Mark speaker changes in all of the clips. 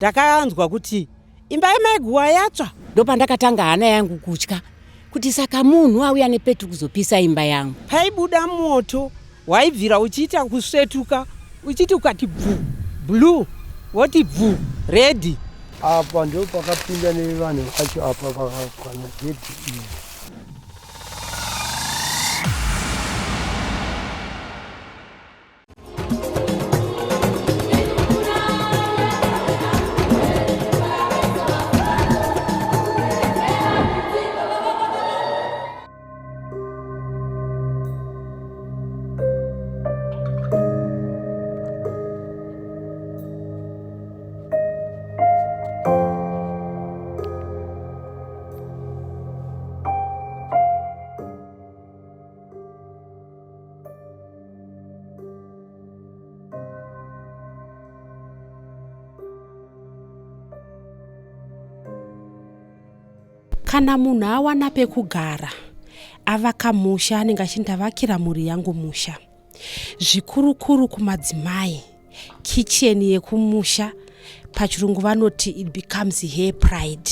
Speaker 1: Ndakaanzwa kuti imba yaMai Guhwa yatsva.
Speaker 2: Ndopandakatanga hana yangu kutya kuti saka munhu auya nepeturu kuzopisa imba yangu.
Speaker 1: Paibuda moto waibvira uchiita kusvetuka uchiti ukati bvu blue woti bvu red.
Speaker 3: Apa ndo pakapinda nevanhu vacho apa pakakwana gedi.
Speaker 4: Kana munhu awana pekugara, avaka musha anenge achindavakira mhuri yangu musha. Zvikurukuru kumadzimai, kicheni yekumusha, pachirungu vanoti it becomes her pride.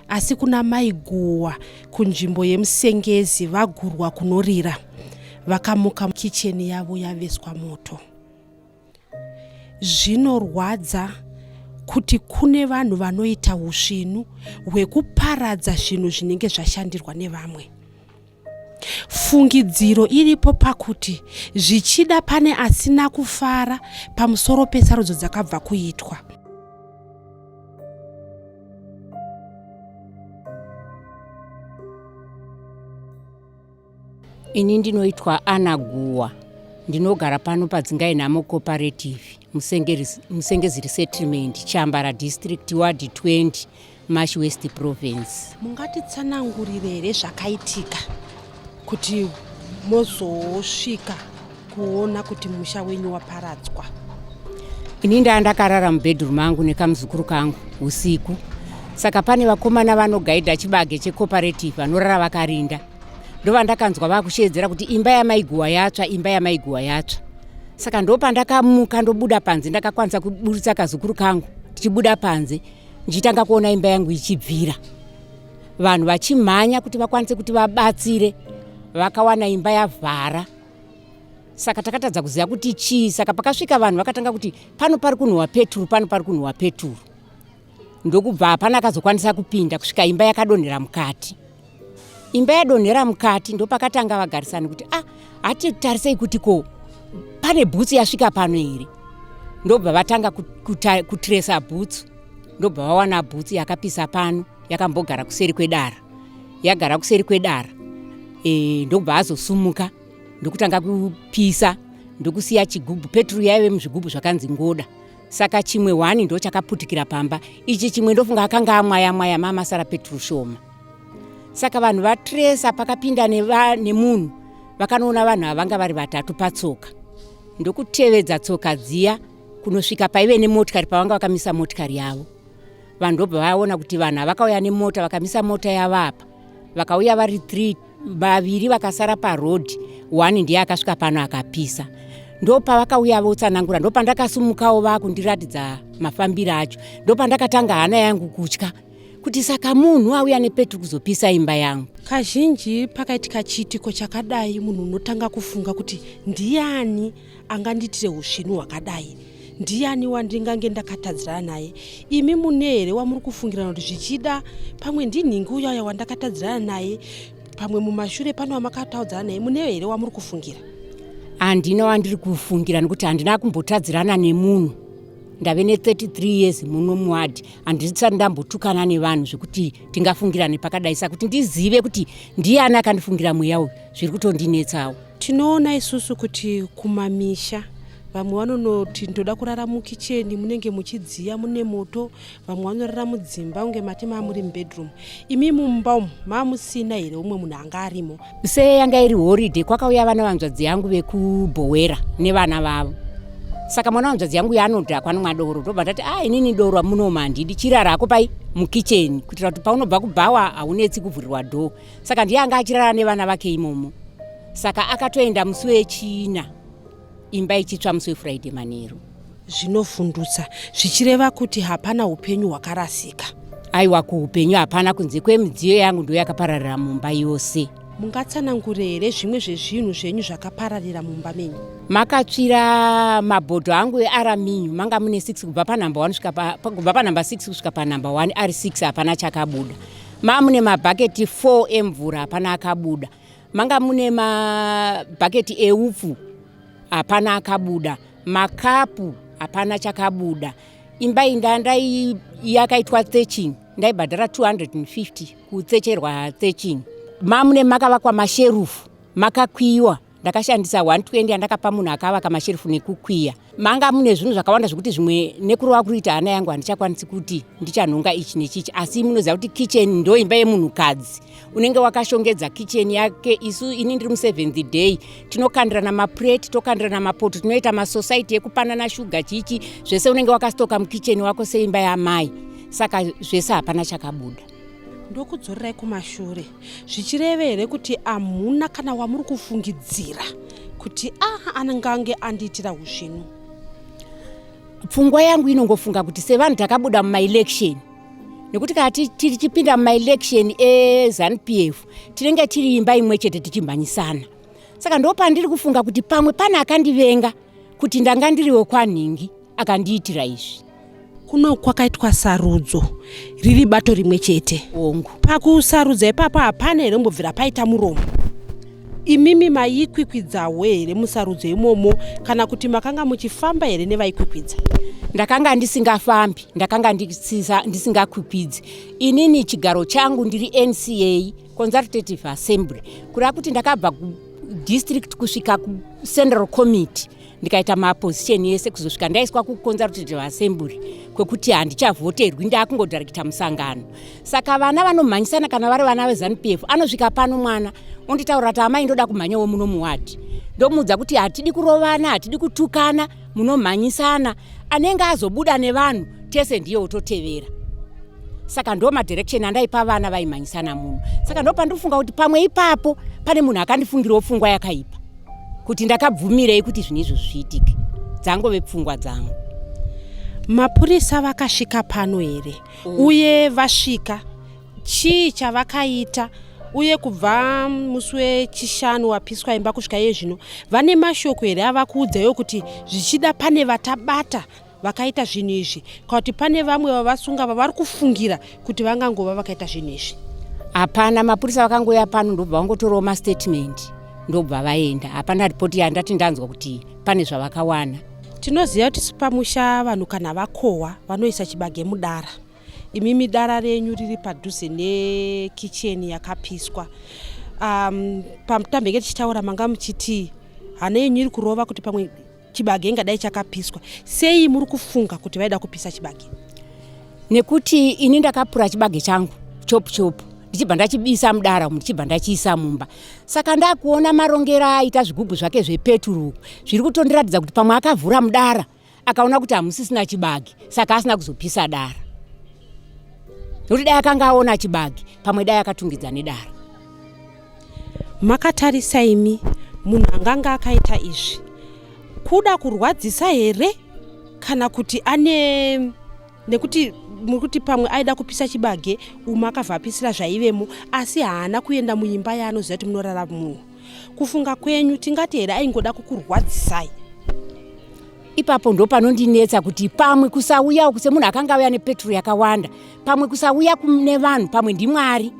Speaker 4: Asi kuna Amai Guhwa kunzvimbo yeMsengezi vagurwa kunorira, vakamuka kicheni yavo yaveswa moto. Zvinorwadza kuti kune vanhu vanoita usvinu hwekuparadza zvinhu zvinenge zvashandirwa nevamwe. Fungidziro iripo pakuti zvichida pane asina kufara pamusoro pesarudzo dzakabva kuitwa.
Speaker 2: Ini ndinoitwa Amai Guhwa. Ndinogara pano padzingainamo cooperative Msengezi resettlement Chambara district ward 20 Mash West province.
Speaker 4: Mungatitsanangurire here zvakaitika kuti mozosvika kuona kuti musha wenyu waparadzwa?
Speaker 2: Ini ndakarara mubedroom mangu nekamuzukuru kangu usiku. Saka pane vakomana vanogaidha chibage checooperative vanorara vakarinda. Ndovandakanzwa vakushedzera kuti imba yaMai Guhwa yatsva, imba yaMai Guhwa yatsva. Saka ndopandakamuka ndobuda panze, ndakakwanisa kuburitsa kazukuru kangu. Tichibuda panze, ndichitanga kuona imba yangu ichibvira. Vanhu vachimhanya kuti vakwanise kuti vabatsire, vakawana imba yavhara. Saka takatadza kuziva kuti chii. Saka pakasvika vanhu vakatanga kuti pano pari kunhuhwa peturu, pano pari kunhuhwa peturu. Ndokubva hapana akazokwanisa kupinda kusvika imba yakadonhera mukati. Imba yadonhera mukati ndopakatanga vagarisana kuti hati tarisei kuti ko pane bhutsu yasvika pano here. Ndobva vatanga kutresa bhutsu. Ndobva vawana bhutsu yakapisa pano, yakambogara kuseri kwedara. Yagara kuseri kwedara. Ndobva azosumuka, ndokutanga kupisa, ndokusiya chigubhu. Peturu yaive muzvigubhu zvakanzi ngoda. Saka chimwe 1 ndo chakaputikira pamba. Ichi chimwe ndofunga akanga amwaya masara peturu shoma. Saka vanhu vatresa pakapinda nemunhu. Vakanoona vanhu avanga vari 3 patsoka. Ndokutevedza tsoka dziya kunosvika paive nemotikari pavanga vakamisa motikari yavo. Vanhu ndobva vaona kuti vanhu vakauya nemota vakamisa mota yavo apa. Vakauya vari 3, 2 vakasara parodhi, 1 ndiye akasvika pano akapisa. Ndopavakauya votsanangura, ndopandakasumukawo vakundiratidza mafambiro acho. Ndopandakatanga hana yangu kutya kuti saka munhu auya nepeturu kuzopisa imba yangu.
Speaker 4: Kazhinji pakaitika chiitiko chakadai munhu unotanga kufunga kuti ndiani angandiitire usvinu hwakadai, ndiani wandingange ndakatadzirana naye. Imi mune here wamuri kufungirana kuti zvichida pamwe ndinhingi uyaya wandakatadzirana naye, pamwe mumashure pano wamakataudzana naye, mune here wamuri kufungira?
Speaker 2: Handina wandiri kufungira nekuti handina kumbotadzirana nemunhu. Ndave ne33 years muno muwadi. Handisati ndambotukana nevanhu zvekuti tingafungirane pakadai. Saka kuti ndizive kuti ndiani akandifungira mweya uyu zviri kutondinetsawo.
Speaker 4: Tinoona isusu kuti kumamisha vamwe vanonoti ndoda kurara mukicheni munenge muchidziya mune moto, vamwe vanorara mudzimba unge mati mamuri mubedroom. Imi mumba umu mamusina here umwe munhu anga arimo?
Speaker 2: Se yanga iri holiday kwakauya vana vanzvadzi yangu vekubhowera nevana vavo. Saka mwana wanzvadzi yangu yaanodhakwa nomwadoro. Ndobva ndati inini doro munoma handidi, chirarako pai mukicheni kuitira kuti paunobva kubhawa haunetsi kuvhurirwa dhoo. Saka ndiye anga achirara nevana vake imomo. Saka akatoenda musi wechina imba ichitsva musi weFriday manheru.
Speaker 4: zvinovhundutsa zvichireva kuti hapana upenyu hwakarasika.
Speaker 2: Aiwa, kuupenyu hapana kunze kwemidziyo yangu ndo yakapararira mumba yose.
Speaker 4: Mungatsanangure here zvimwe zvezvinhu zvenyu zvakapararira mumba menyu?
Speaker 2: Makatsvira mabhodho angu earaminyu, manga mune 6 kubva panumber 1 kubva panumber 6 kusvika panumber 1 ari 6 hapana chakabuda. Manga mune mabhaketi 4 emvura hapana akabuda. Manga mune mabhaketi eupfu hapana akabuda. Makapu hapana chakabuda. Imba indandai yakaitwa thatching, ndaibhadhara 250 kutsecherwa thatching. Mamune makavakwa masherufu, makakwiwa, ndakashandisa 120 andakapa munhu akavaka masherufu nekukwiya. Manga mune zvinhu zvakawanda zvokuti zvimwe nekurova kuita hana yangu handichakwanisi kuti ndichanhonga ichi nechichi, asi munoziva kuti kitchen ndo imba yemunhukadzi. Unenge wakashongedza kitchen yake. Isu ini ndiri mu7th day tinokandirana mapureti, tokandirana mapoto, tinoita masociety ekupanana shuga chichi, zvese unenge wakastoka mukitchen wako seimba yamai. Saka zvese hapana chakabuda.
Speaker 4: Ndokudzorirai kumashure zvichireva here kuti hamuna kana wamuri kufungidzira kuti anangange andiitira uzvinu?
Speaker 2: Pfungwa yangu inongofunga kuti sevanhu takabuda mumaelection, nekuti kana tichipinda mumaelection eZANU-PF tinenge tiri imba imwe chete tichimhanyisana. Saka ndopandiri kufunga kuti pamwe pana akandivenga kuti ndanga ndiriwo kwanhingi akandiitira izvi.
Speaker 4: Kuno kwakaitwa sarudzo riri bato rimwe chete.
Speaker 2: Ongo
Speaker 4: Pakusarudza ipapo hapana here mbobvira paita muromo? Imimi maikwikvidzawo here musarudzo imomo kana kuti makanga muchifamba here nevaikwikvidza?
Speaker 2: Ndakanga ndisingafambi, ndakanga ndisingakwikvidzi. Inini chigaro changu ndiri NCA, Consultative Assembly. Kureva kuti ndakabva kudistrict kusvika kuCentral Committee, ndikaita maposition yese kuzosvika ndaiswa kuConsultative Assembly kwekuti handichavhoterwi, ndakungodharekita musangano. Saka vana vanomhanyisana kana vari vana veZANU-PF anosvika pano mwana onditaura kuti amai ndoda kumhanyawo muno muwadi. Ndomuudza kuti hatidi kurovana, hatidi kutukana, munomhanyisana. Anenge azobuda nevanhu tese ndiye ototevera. Saka ndo madirection andaipa vana vaimhanyisana muno. Saka ndo pandofunga kuti pamwe ipapo pane munhu akandifungirawo pfungwa yakaipa kuti ndakabvumirei kuti zvinhu izvo zviitike. Dzangove pfungwa dzangu.
Speaker 4: Mapurisa vakasvika pano here? Uye vasvika chii chavakaita? Uye kubva musi wechishanu wapiswa imba kusvika yezvino vane mashoko here ava kuudzayo kuti zvichida pane vatabata vakaita zvinhu izvi, kuti pane vamwe vavasunga vavari kufungira kuti vangangova vakaita zvinhu izvi?
Speaker 2: Hapana, mapurisa vakangoya pano ndobva vangotorawo mastatement ndobva vaenda. Hapana ripoti yandati ndanzwa kuti pane zvavakawana.
Speaker 4: Tinoziva kuti pamusha vanhu kana vakohwa vanoisa chibage mudara. Imimi dara renyu riri padhuze nekitcheni yakapiswa. Pamutambenge tichitaura manga muchiti hana yenyu iri kurova kuti pamwe chibage ingadai chakapiswa. Sei muri kufunga kuti vaida kupisa chibage?
Speaker 2: Nekuti ini ndakapura chibage changu chopu ndichibva ndachibisa mudara ndichibva ndachiisa mumba. Saka ndakuona marongera aita zvigubhu zvake zvepeturu zviri kutondiratidza kuti pamwe akavhura mudara akaona kuti hamusisina chibage, saka asina kuzopisa dara. Nokuti dai akanga aona chibage pamwe dai akatungidza nedara.
Speaker 4: Makatarisa imi munhu anganga akaita izvi kuda kurwadzisa here kana kuti ane nekuti mukuti pamwe aida kupisa chibage umakavha apisira zvaivemo asi haana kuenda muimba yaanoziva kuti munorara munhu? Kufunga kwenyu tingati here aingoda kukurwadzisai?
Speaker 2: Ipapo ndo panondinetsa kuti pamwe kusauya uku semunhu akanga auya nepeturu yakawanda, pamwe kusauya nevanhu, pamwe ndiMwari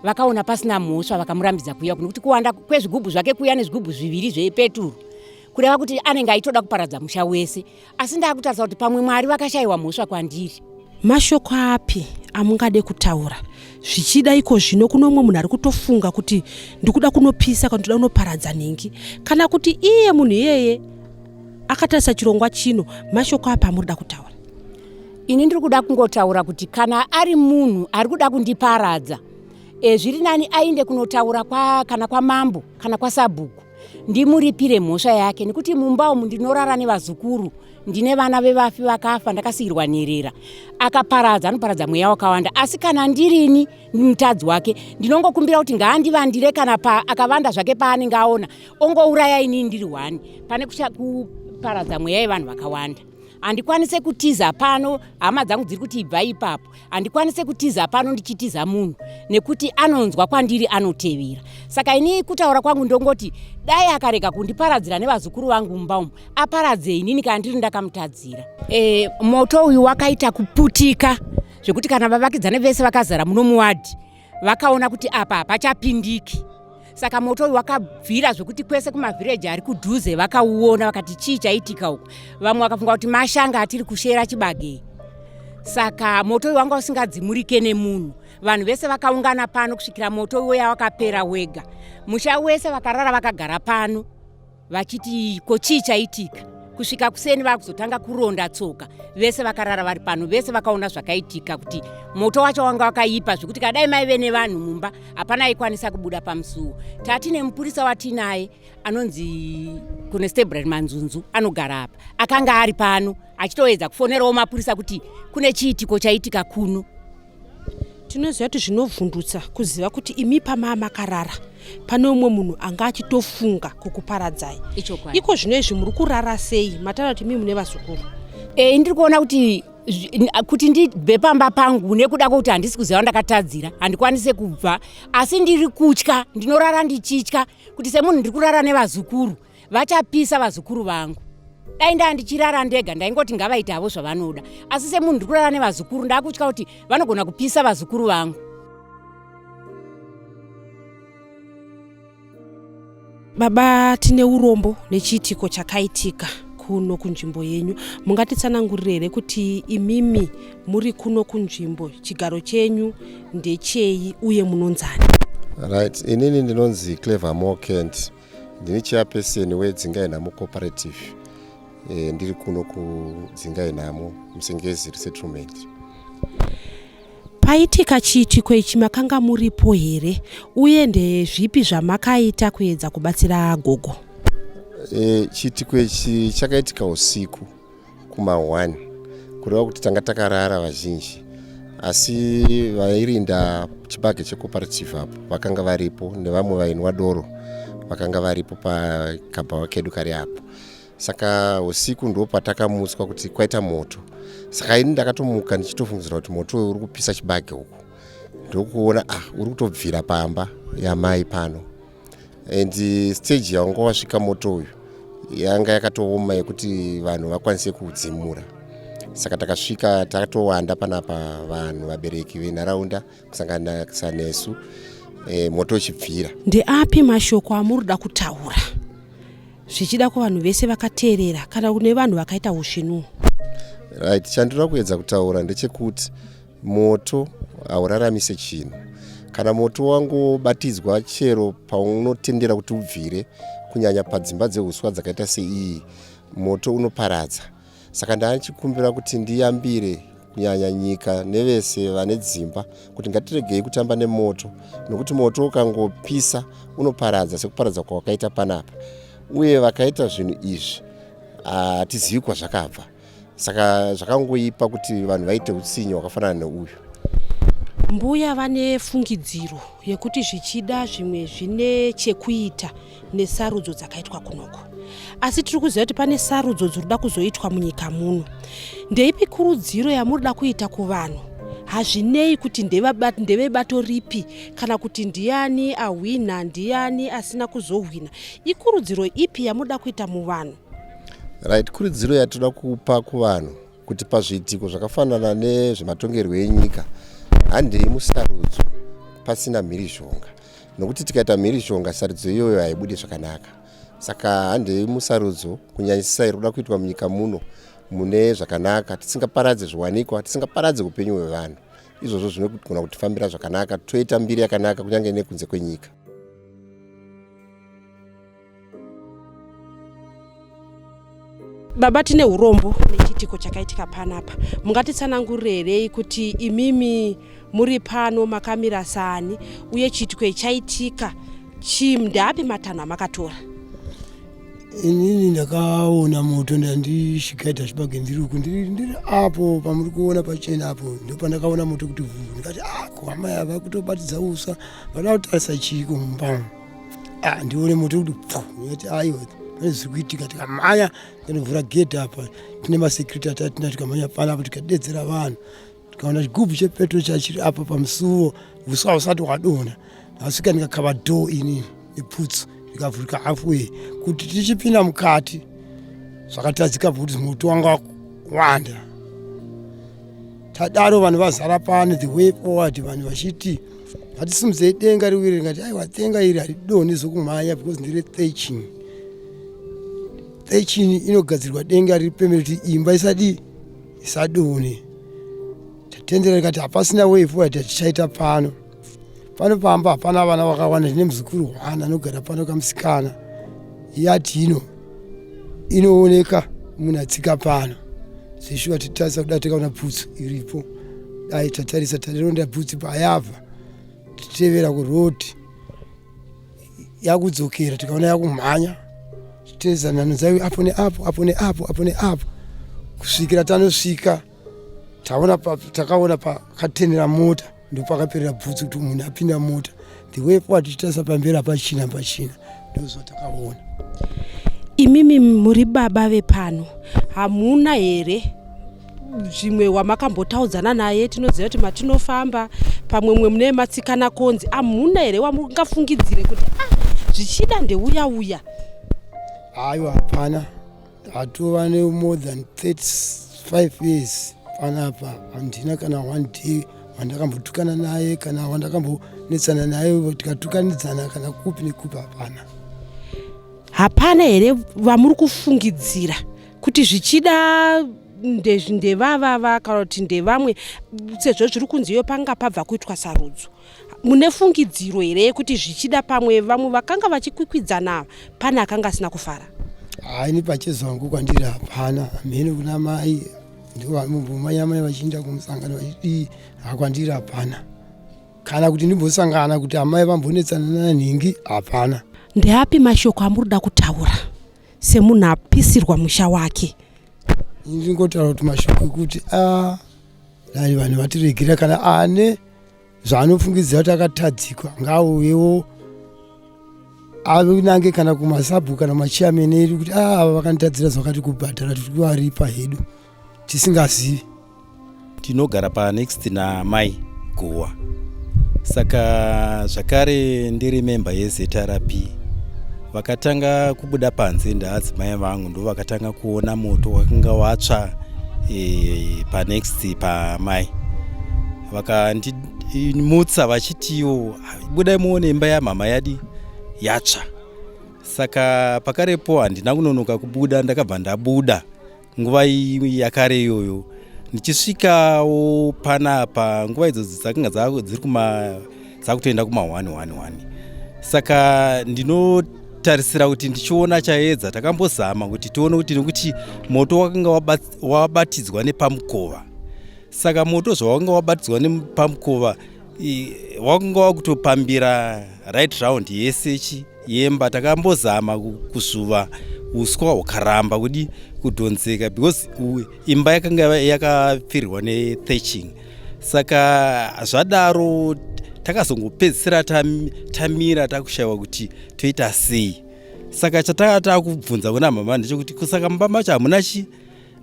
Speaker 2: vakaona pasina mhosva vakamurambidza kuuya kuno, kuti kuwanda kwezvigubhu zvake kuuya nezvigubhu 2 zvepeturu kureva kuti anenge aitoda kuparadza musha wese. Asi ndakutarisa kuti pamwe Mwari vakashayiwa mhosva kwandiri.
Speaker 4: Mashoko api amungade kutaura zvichida iko zvino kuno umwe munhu ari kutofunga kuti ndikuda kunopisa kana ndikuda kunoparadza nhingi, kana kuti iye munhu iyeye akatarisa chirongwa chino? Mashoko api amurida kutaura?
Speaker 2: Ini ndiri kuda kungotaura kuti kana ari munhu ari kuda kundiparadza, zviri nani ainde kunotaura kana kwamambo kana kwasabhuku ndimuripire mhosva yake, nekuti mumba umu ndinorara nevazukuru, ndine vana vevafi vakafa, ndakasiyirwa nherera. Akaparadza, anoparadza mweya wakawanda. Asi kana ndirini mutadzi wake ndinongokumbira kuti ngaandivandire, kana akavanda zvake paanenge aona ongouraya ini ndiri 1 pane kuparadza mweya yevanhu vakawanda. handikwanise kutiza pano, hama dzangu dziri kuti ibva ipapo, handikwanise kutiza pano ndichitiza munhu nekuti anonzwa kwandiri anotevera. Saka ini kutaura kwangu ndongoti dai akarega kundiparadzira nevazukuru vangu mumba umu, aparadze inini kana ndiri ndakamutadzira. Moto uyu wakaita kuputika zvekuti kana vavakidzane vese vakazara muno muwadhi vakaona kuti apa hapachapindiki. Saka moto uyu wakabvira zvekuti kwese kumavhireji ari kudhuze vakauona vakati chii chaitika uku. Vamwe vakafunga kuti mashanga atiri kushera chibage. Saka moto uyu wanga usingadzimurike nemunhu. Vanhu vese vakaungana pano kusvikira moto uyu wakapera wega. Musha wese vakarara vakagara pano vachiti ko chii chaitika. Kusvika kuseni vakuzotanga kuronda tsoka. Vese vakarara vari pano, vese vakaona zvakaitika kuti moto wacho wanga wakaipa zvekuti kadai maive nevanhu mumba hapana aikwanisa kubuda pamusuwo. Tatine mupurisa watinaye anonzi Constable Manzunzu anogara apa. Akanga ari pano achitoedza kufonerawo mapurisa kuti kune chiitiko chaitika kuno.
Speaker 4: Tinoziva kuti zvinovhundutsa kuziva kuti imi pamakarara pane umwe munhu anga achitofunga kukuparadzai. Iko zvinezvi muri kurara sei? Mataura kuti imi mune vazukuru.
Speaker 2: Ndiri kuona kuti ndibve pamba pangu nekuda kwokuti handisi kuziva ndakatadzira, handikwanise kubva, asi ndiri kutya, ndinorara ndichitya kuti semunhu ndiri kurara nevazukuru vachapisa vazukuru vangu. Dai ndichirara ndega ndaingoti ngavaite havo zvavanoda, asi semunhu ndiri kurara nevazukuru ndakutya kuti vanogona kupisa vazukuru vangu.
Speaker 4: Baba, tine urombo nechiitiko chakaitika kuno kunzvimbo yenyu. Mungatitsanangurire kuti imimi muri kuno kunzvimbo, chigaro chenyu ndechei uye munonzani?
Speaker 5: Right, inini ndinonzi Clever Mokent, ndini chairperson wedzingainamo cooperative. Ndiri kuno kudzingainamo Msengezi resettlement.
Speaker 4: Paitika chiitiko ichi makanga muripo here uye ndezvipi zvamakaita kuedza kubatsira gogo?
Speaker 5: Chiitiko ichi chakaitika usiku kuma1 kureva kuti tanga takarara vazhinji, asi vairinda chibage checooperative apo vakanga varipo nevamwe vainwa doro vakanga varipo pakabhawa kedu kari apo. Saka usiku ndo patakamutswa kuti kwaita moto. Saka ini ndakatomuka ndichitofungidzira kuti moto uri kupisa chibage uku. Ndokuona uri kutobvira pamba yamai pano. And stage yawanga wasvika moto uyu yanga yakatooma yekuti vanhu vakwanise kudzimura. Saka takasvika takatowanda panapa vanhu vabereki venharaunda kusanganisa nesu moto uchibvira.
Speaker 4: Ndeapi mashoko amurida kutaura zvichida kuvanhu vese vakateerera kana kune vanhu vakaita usvinu?
Speaker 5: Right, chandinoda kuedza kutaura ndechekuti moto hauraramise chinhu. Kana moto wangobatidzwa chero paunotendera kuti ubvire, kunyanya padzimba dzeuswa dzakaita seiyi, moto unoparadza. Saka ndachikumbira kuti ndiyambire kunyanya nyika nevese vane dzimba kuti ngatiregei kutamba nemoto, nokuti moto ukangopisa unoparadza sekuparadza kwawakaita panapa. Uye vakaita zvinhu izvi hatizivi kwazvakabva. Saka zvakangoipa kuti vanhu vaite utsinye wakafanana neuyu.
Speaker 4: Mbuya vane fungidziro yekuti zvichida zvimwe zvine chekuita nesarudzo dzakaitwa kunoko. Asi tiri kuziva kuti pane sarudzo dzirida kuzoitwa munyika muno. Ndeipi kurudziro yamurida kuita kuvanhu? Hazvinei kuti ndevebato ripi kana kuti ndiani ahwina ndiani asina kuzohwina. Ikurudziro ipi yamuda kuita muvanhu?
Speaker 5: Right, kurudziro yatoda kupa kuvanhu kuti pazviitiko zvakafanana nezvematongerwo enyika handei musarudzo pasina mhirizhonga, nokuti tikaita mhirizhonga sarudzo iyoyo haibudi zvakanaka. Saka handei musarudzo kunyanyisisa iri kuda kuitwa munyika muno mune zvakanaka, tisingaparadze zviwanikwa, tisingaparadze upenyu hwevanhu. Izvozvo zvinogona kutifambira zvakanaka, toita mbiri yakanaka kunyange nekunze kwenyika.
Speaker 4: Baba, tine urombo nechiitiko chakaitika panapa. Mungatitsanangurire kuti imimi muri pano makamira sani uye chiitiko chaitika chimndapi matanho amakatora?
Speaker 3: Inini ndakaona moto ndandisvikaita chibage ndiri apo pamuri kuona pachena apo, ndipo pandakaona moto kuti vhu. Ndikati kwamai ava kutobatidza uswa, vada kutarisa chiko mumba. Ndione moto kuti pfu. Ndikati aiwa pane zviri kuitika. Tikamhanya tinovhura gedhi apa, tine masekuriti atatina, tikamhanya panapo tikadedzera vanhu, tikaona chigubhu chepetro chachiri apa pamusuwo, uswa husati hwadonha, ndasvika ndikakava dhoo inini neputsu ndikavhurika halfway kuti tichipinda mukati zvakatadzika kuti moto wanga wanda. Tadaro vanhu vazara pano, the way forward, vanhu vachiti hatisimudzei denga riwire, ngati aiwa denga iri haridonhi zokumhanya because ndire thatching. Thatching inogadzirwa denga riri pemeri kuti imba isadonhe. Tatendera ikati hapasina way forward yatichaita pano. Pano pamba hapana vana vakawanda, ndine muzukuru 1 anogara pano kamusikana. Yati inooneka munhu atsika pano. Zvishuwa titarisa kuda tikaona bhutsu iripo. Dai tatarisa taronda bhutsu payabva. Titevera kurodi. Yakudzokera tikaona yakumhanya. Titeza nhano dzayo apo neapo, apo neapo, apo neapo. Kusvikira tanosvika takaona pakatenera mota, ndopakaperera bhutsu kuti munhu apinda mota. The way forward tichitarisa pamberi pachina ndozvatakaona.
Speaker 4: Imimi muri baba vepano, hamuna here zvimwe wamakambotaudzana naye? Tinoziva kuti matinofamba pamwe mune matsikana konzi, hamuna here wamungafungidzire kuti zvichida ndeuya?
Speaker 3: Aiwa, hapana. Hatova ne more than 35 years panapa. Handina kana one day wandakambotukana naye kana wandakambonetsana naye tikatukanidzana kana kupi nekupi, hapana.
Speaker 4: Hapana here vamuri kufungidzira kuti zvichida ndevava kana kuti ndevamwe, sezvo zviri kunziyo panga pabva kuitwa sarudzo? Mune fungidziro here kuti zvichida pamwe vamwe vakanga vachikwikwidzana pana akanga asina kufara?
Speaker 3: Haini pachezo wangu kwandiri hapana. Mhene kuna mai ndovambomanya mai vachienda kumusangano vachidii, hakwandiri hapana. Kana kuti ndimbosangana kuti amai vambonetsana nanhingi, hapana.
Speaker 4: Ndeapi mashoko amurida kutaura semunhu apisirwa musha wake?
Speaker 3: Ndingotaura kuti mashoko ekuti dai vanhu vatiregera, kana ane zvaanofungidzira kuti akatadzikwa ngaauyewo ave nange kana kumasabhu kana machiameni edu kuti ava vakanditadzira zvakati kubhadhara, tiri kuvaripa hedu tisingazivi.
Speaker 6: Tinogara panext naamai Guhwa, saka zvakare ndiri memba yeZRP. Vakatanga kubuda panze ndaadzimai vangu ndo vakatanga kuona moto wakanga watsva panext paamai. Vakandimutsa vachitiwo, budai muone imba yamama yadi yatsva. Saka pakarepo handina kunonoka kubuda, ndakabva ndabuda nguva yakare iyoyo. Ndichisvikawo panapa nguva idzodzo dzakanga dzakutoenda kuma 111. Saka ndinotarisira kuti ndichiona chaedza, takambozama kuti tione kuti nekuti moto wakanga wabatidzwa nepamukova. Saka moto zvawanga wabatidzwa nepamukova wakanga wakutopambira right round yese yemba. Takambozama kuzuva uswa hukaramba kuti kudhonzeka because imba yakanga yakapfirirwa nethatching. Saka zvadaro takazongopedzisira tamira takushayiwa kuti toita sei. Saka chatakata kubvunza kuna mama ndechekuti kusaka mumba macho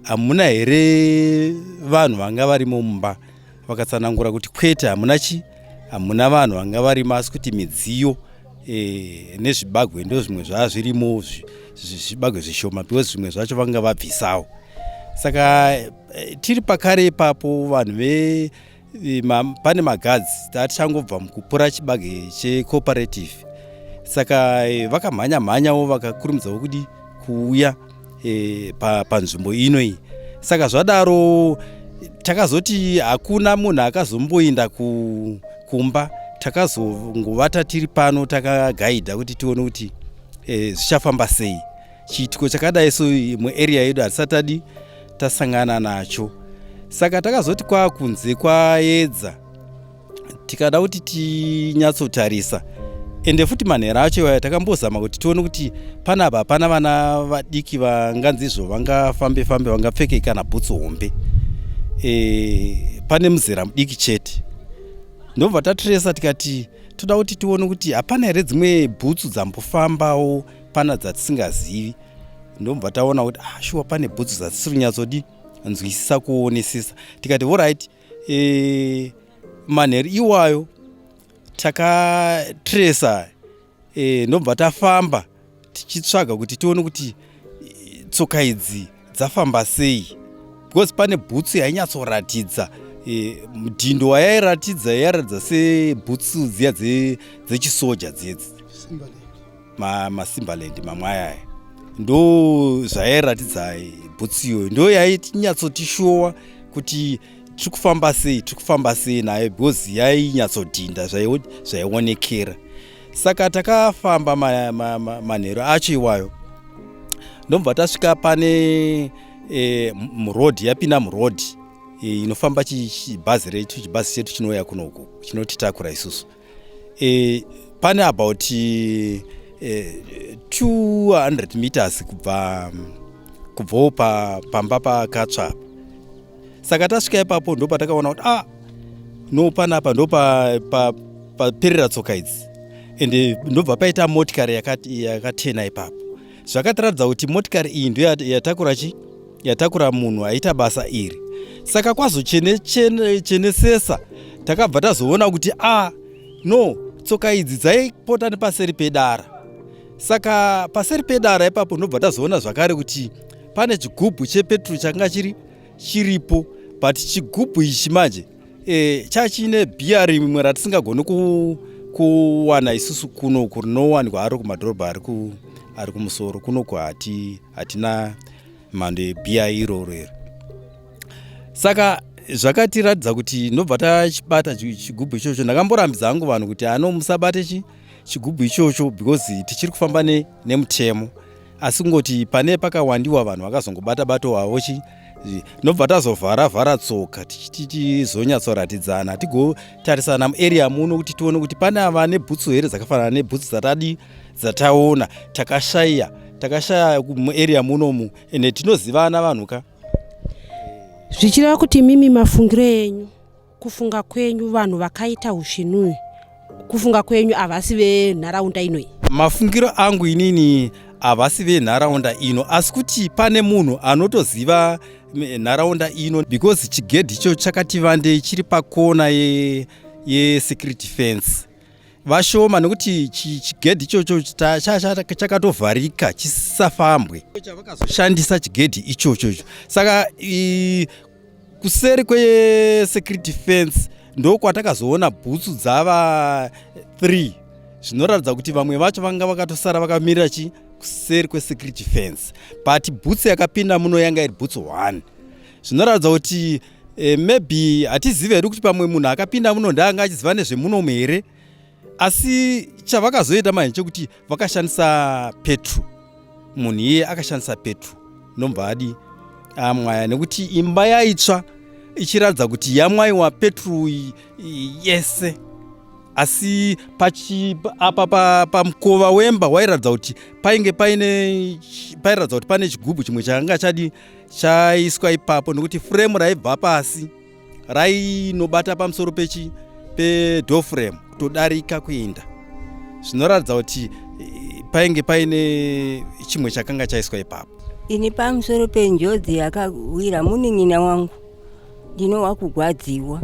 Speaker 6: hamuna here vanhu vanga varimo mumba? Vakatsanangura kuti kwete, hamuna vanhu vanga varimo, asi kuti midziyo nezvibagwe ndo zvimwe zvazvirimo, zvibagwe zvishoma because zvimwe zvacho vanga vabvisawo. Saka tiri pakare ipapo vanhu pane magadzi tachangobva mukupura chibage checooperative. Saka vakamhanya-mhanyawo vakakurumidzawo kuti kuuya panzvimbo inoi. Saka zvadaro takazoti hakuna munhu akazomboinda kumba, takazongovata tiri pano takagaidha kuti tione kuti zvichafamba sei. Chiitiko chakadai so muarea yedu hatisati tasangana nacho. Saka takazoti kwakunze kwaedza tikada kuti tinyatsotarisa. Ende futi manhero acho takambozama kuti tione kuti panapa hapana vana vadiki vanganzizvo vangafambe vangapfeke kana bhutsu hombe. Pane muzera mudiki chete. Ndobva tatiresa tikati toda kuti tione kuti hapana here dzimwe bhutsu dzambofambawo pana dzatisingazivi. Ndobva taona kuti shuwa pane bhutsu dzatisiri kunyatsodi nzwisisa kuonesesa. Tikati alright, manheru iwayo takatresa, ndobva tafamba tichitsvaga kuti tione kuti tsoka idzi dzafamba sei, because pane bhutsu yainyatsoratidza. Mudhindo wayairatidza sebhutsu dziya dzechisoja dzedzi, masimbaland mamwe ayaya, ndo zvayairatidza bhutsu iyoyo, ndo yaitinyatsotishowa kuti tikufamba sei nayo, because yainyatsodhinda zvaionekera. Saka takafamba manheru acho iwayo, ndobva tasvika pane murodhi, yapinda murodhi inofamba chibhazi chetu chinouya kunoko chinotitakura isusu. Pane about 200 meters kubvawo pamba pakatsva. Saka tasvika ipapo ndo patakaona kuti no panapa ndo paperera tsoka idzi, ende ndobva paita motikari yakatena ipapo. Zvakatiratidza kuti motikari iyi ndo yatakura munhu aita basa iri. Saka kwazochenesesa takabva tazoona kuti no, tsoka idzi dzaipota nepaseri pedara. Saka paseri pedara ipapo ndobva tazoona zvakare kuti pane chigubhu chepeturu changa chiripo, but chigubhu ichi manje chachine bhiya rimwe ratisingagoni kuwana isusu kunoku, rinowanikwa ari kumadhorobha ari kumusoro kunoku. Hatina mhando yebhiya iroro. Saka zvakatiratidza kuti ndobva tachibata chigubhu ichocho. Ndakamborambidza hangu vanhu kuti musabate chigubhu ichocho, because tichiri kufamba nemutemo, asi kungoti pane pakawandiwa vanhu vakazongobata wavo ndobva tazovhara tsoka tichizonyatsoratidzana, tigotarisana muarea muno kuti tione kuti pane ava nebhutsu here dzakafanana nebhutsu dzataona takashaya muarea munomu, ende tinozivana vanhu ka.
Speaker 4: Zvichireva kuti mimi mafungiro enyu, kufunga kwenyu vanhu vakaita ushinui, kufunga kwenyu havasi venharaunda inoi? Mafungiro
Speaker 6: angu inini havasi venharaunda ino, asi kuti pane munhu anotoziva nharaunda ino, because chigedhi icho chakati vandei chiri pakona security fence. Vashoma nekuti chigedhi ichocho chakatovharika chisafambwe, chavakazoshandisa chigedhi ichocho. Saka kuseri kwesecurity fence ndo kwatakazoona bhutsu dzava 3, zvinoratidza kuti vamwe vacho vanga vakatosara vakamirira kuseri kwesecurity fence, but bhutsu yakapinda muno yanga iri bhutsu 1. Zvinoratidza kuti maybe hatizive hedu kuti pamwe munhu akapinda muno ndaanga achiziva nezvemunomu here, asi chavakazoita manje chekuti vakashandisa peturu. Munhu iye akashandisa peturu, nobva adi amwaya, nekuti imba yaitsva ichiratidza kuti yamwaiwa peturu yese. Asi apa pamukova wemba wairatidza kuti pairatidza kuti pane chigubhu chimwe changa chaiswa ipapo, nekuti frame raibva pasi rainobata pamusoro pedoor frame kutodarika kuenda. Zvinoratidza kuti painge paine chimwe chakanga chaiswa ipapo.
Speaker 7: Ini pamusoro penjodzi yakawira munin'ina wangu ndinowa kugwadziwa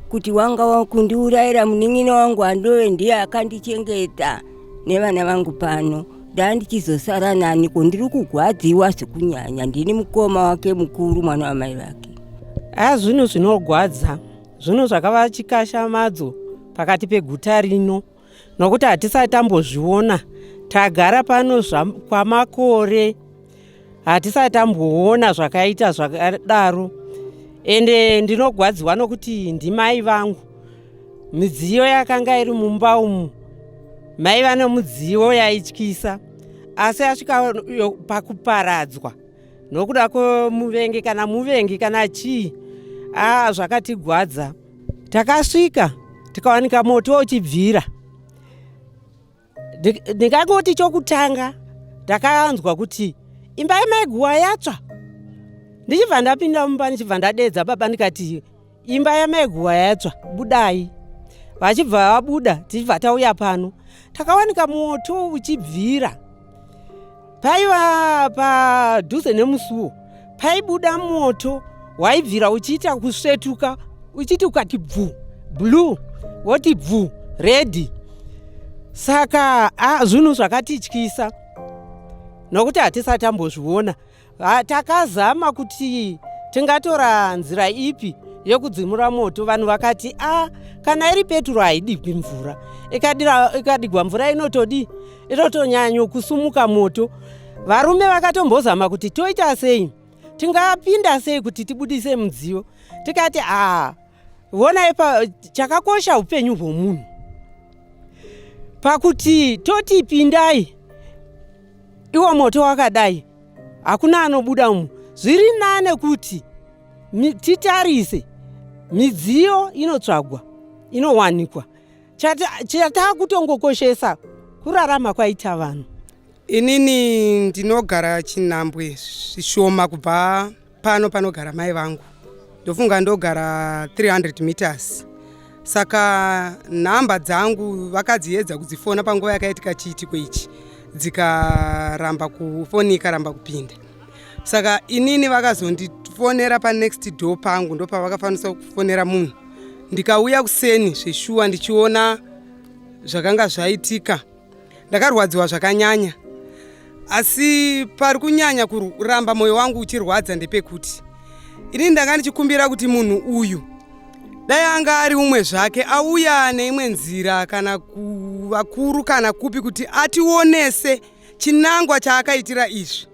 Speaker 7: kuti wanga kundiurayira munin'ina wangu andove ndiye akandichengeta nevana vangu pano, ndandichizosara naniko ndiri kugwadziwa zvekunyanya. Ndini mukoma wake mukuru, mwana wamai vake.
Speaker 1: Zvinhu zvinogwadza, zvinhu zvakava chikashamadzo pakati peguta rino, nokuti hatisati tambozviona. Tagara pano kwamakore, hatisati tamboona zvakaita zvakadaro. Ende ndinogwadziwa nokuti ndimai vangu, midziyo yakanga iri mumba umu, mai vane mudziyo yaityisa, asi asvika pakuparadzwa nokuda kwemuvengi kana chii, zvakatigwadza. Takasvika tikawanika moto uchibvira. Ndikangoti chokutanga ndakanzwa kuti imba yaMai Guhwa yatsva. Ndichibva ndapinda mumba ndichibva ndadedza baba ndikati imba yaMai Guhwa yatsva, budai. Vachibva vabuda tichibva tauya pano takawanika moto uchibvira. paiva padhuze nemusuwo paibuda moto waibvira uchiita kusvetuka uchiti ukati bvu blue woti bvu redi. Saka zvinhu zvakatityisa nokuti hatisati tambozviona. Takazama kuti tingatora nzira ipi yekudzimura moto. Vanhu vakati kana iri peturu haidigwi mvura, ikadigwa mvura inotonyanyo kusumuka moto. Varume vakatombozama kuti toita sei, tingapinda sei kuti tibudise mudziyo. Tikati vonai chakakosha upenyu hwomunhu pakuti toti pindai iwo moto wakadai hakuna anobuda umu. Zviri nane kuti titarise midziyo inotsvagwa inowanikwa. Chatakutongokoshesa kurarama kwaita vanhu.
Speaker 8: Inini ndinogara Chinhambwe zvishoma kubva pano panogara mai vangu. Ndofunga ndogara 300 meters. Saka nhamba dzangu vakadziedza kudzifona panguva yakaitika chiitiko ichi, dzikaramba kufoni ikaramba kupinda. Saka inini vakazondifonera panext door pangu, ndo pavakafanisa kufonera munhu. Ndikauya kuseni zveshuwa ndichiona zvakanga zvaitika. Ndakarwadziwa zvakanyanya. Asi pari kunyanya kuramba moyo wangu uchirwadza ndepekuti inini ndanga ndichikumbira kuti munhu uyu dai anga ari umwe zvake auya neimwe nzira kana kuvakuru kana kupi kuti ationese chinangwa chaakaitira izvi.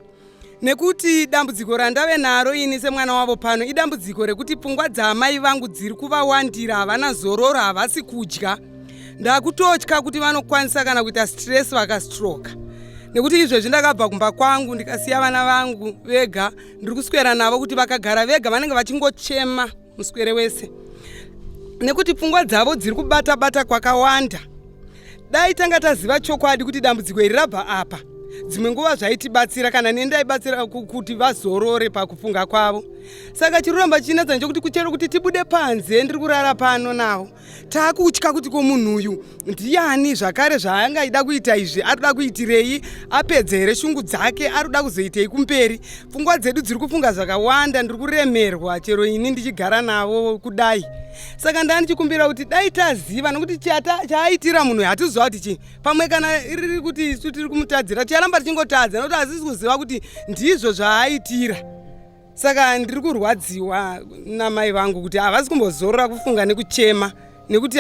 Speaker 8: Nekuti dambudziko randave naro ini semwana wavo pano idambudziko rekuti pfungwa dzamai vangu dziri kuvawandira, havana zororo, havasi kudya. Ndakutotya kuti vanokwanisa kana kuita stress vakastroka. Nekuti izvezvi ndakabva kumba kwangu ndikasiya vana vangu vega, ndiri kuswera navo kuti vakagara vega vanenge vachingochema muswere wese. Nekuti pfungwa dzavo dziri kubata kwakawanda. Dai tanga taziva chokwadi kuti dambudziko iri rabva apa, dzimwe nguva zvaitibatsira kana nendaibatsira kuti vazorore pakufunga kwavo. Saka chiruramba chinetsa nchokuti kuchero kuti tibude panze ndiri kurara pano navo. Takutya kuti ko munhu uyu ndiani zvakare zvaangaida kuita izvi, arikuda kuitirei, apedza here shungu dzake, arikuda kuzoitei kumberi. Pfungwa dzedu dziri kufunga zvakawanda, ndiri kuremerwa chero ini ndichigara navo kudai. Saka ndanichikumbira kuti dai taziva nokuti chaaitira munhu hatizoziva kuti chii. Pamwe kana iri kuti isu tiri kumutadzira ticharamba tichingotadza nokuti hatisi kuziva kuti ndizvo zvaaitira. Saka ndiri kurwadziwa namai vangu kuti havasi kumbozorora kufunga nekuchema nekuti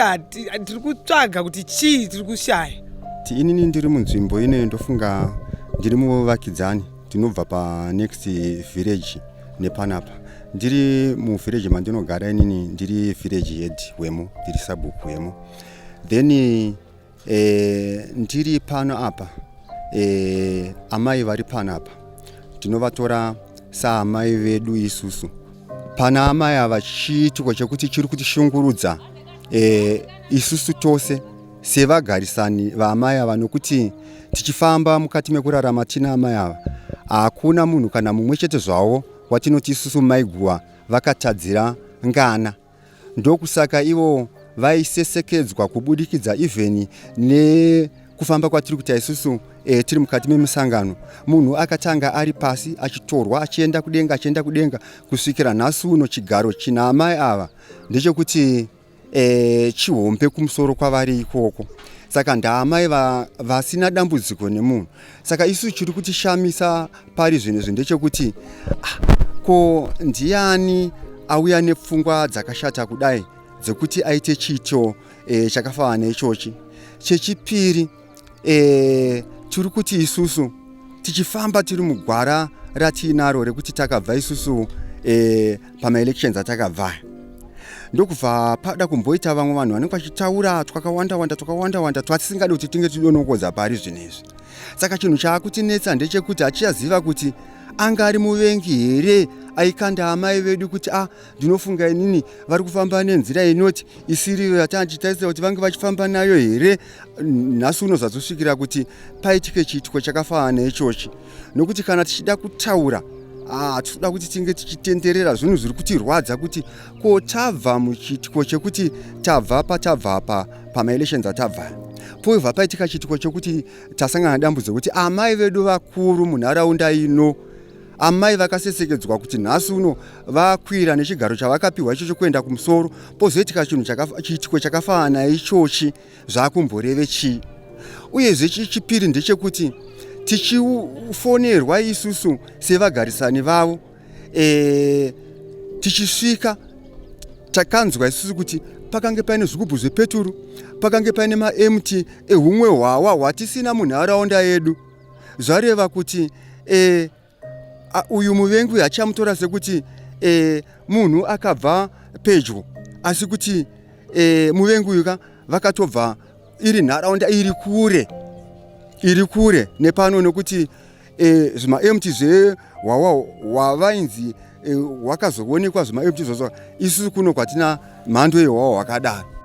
Speaker 8: tiri kutsvaga kuti chii tiri kushaya.
Speaker 9: Inini ndiri munzvimbo ine ndofunga ndiri muvakidzani, ndinobva panext village nepanapa. Ndiri muvillage mandinogara inini ndiri village head wemo, ndiri sabuku wemo. Then ndiri pano apa, amai vari pano apa tinovatora saamai vedu isusu. Pana amai ava chiitiko chekuti chiri kutishungurudza isusu tose sevagarisani vaamai ava, nokuti tichifamba mukati mekurarama tina amai ava hakuna munhu kana mumwe chete zvavo watinoti isusu Amai Guhwa vakatadzira ngana. Ndokusaka ivo vaisesekedzwa kubudikidza even nekufamba kwatiri kuita isusu tiri mukati memusangano. Munhu akatanga ari pasi achitorwa achienda kudenga kusvikira nhasi uno chigaro china amai ava ndechekuti chihombe kumusoro kwavari ikoko. Saka ndaamai vasina dambudziko nemunhu. Saka isu chiri kutishamisa pari zvinezvi ndechekuti ko ndiani auya nepfungwa dzakashata kudai dzekuti aite chito chakafanana neichochi. Chechipiri, tiri kuti isusu tichifamba tiri mugwara ratinaro rekuti takabva isusu pamaelections atakabva. Ndokubva pada kumboita vamwe vanhu vanenge vachitaura twakawanda twatisingadi kuti tinge tidonokodza pari zvinezvi. Saka chinhu chaakutinetsa ndechekuti achiyaziva kuti anga ari muvengi here aikanda amai vedu kuti ndinofunga inini vari kufamba nenzira inoti isiri yatandichitarisira kuti vange vachifamba nayo here. Nhasi uno zvazosvikira kuti paitike chiitiko chakafanana neichochi, nokuti kana tichida kutaura tinoda kuti tinge tichitenderera zvinhu zviri kutirwadza kuti ko tabva muchiitiko chekuti tabva patabva pamaelections atabva. poibva paitika chitiko chokuti tasangana dambudziko kuti amai vedu vakuru munharaunda ino, amai vakasesekedzwa kuti nhasi uno vakwira nechigaro chavakapiwa ichocho kuenda kumusoro, pozoitika chitiko chakafanana ichochi, zvakumboreve chii? Uyezve chipiri ndechekuti tichifonerwa isusu sevagarisani vavo, tichisvika takanzwa isusu kuti pakange paine zvigubhu zvepeturu, pakange paine maemti ehumwe hwawa hwatisina munharaunda yedu. Zvareva kuti uyu muvengi achamutora sekuti munhu akabva pedyo, asi kuti muvengi uyu vakatobva iri nharaunda iri kure nepano, nekuti zvimaemti zvehwawa hwavainzi hwakazoonekwa zvimaemti izvozvo, isusu kuno kwatina mhando yehwawa hwakadaro.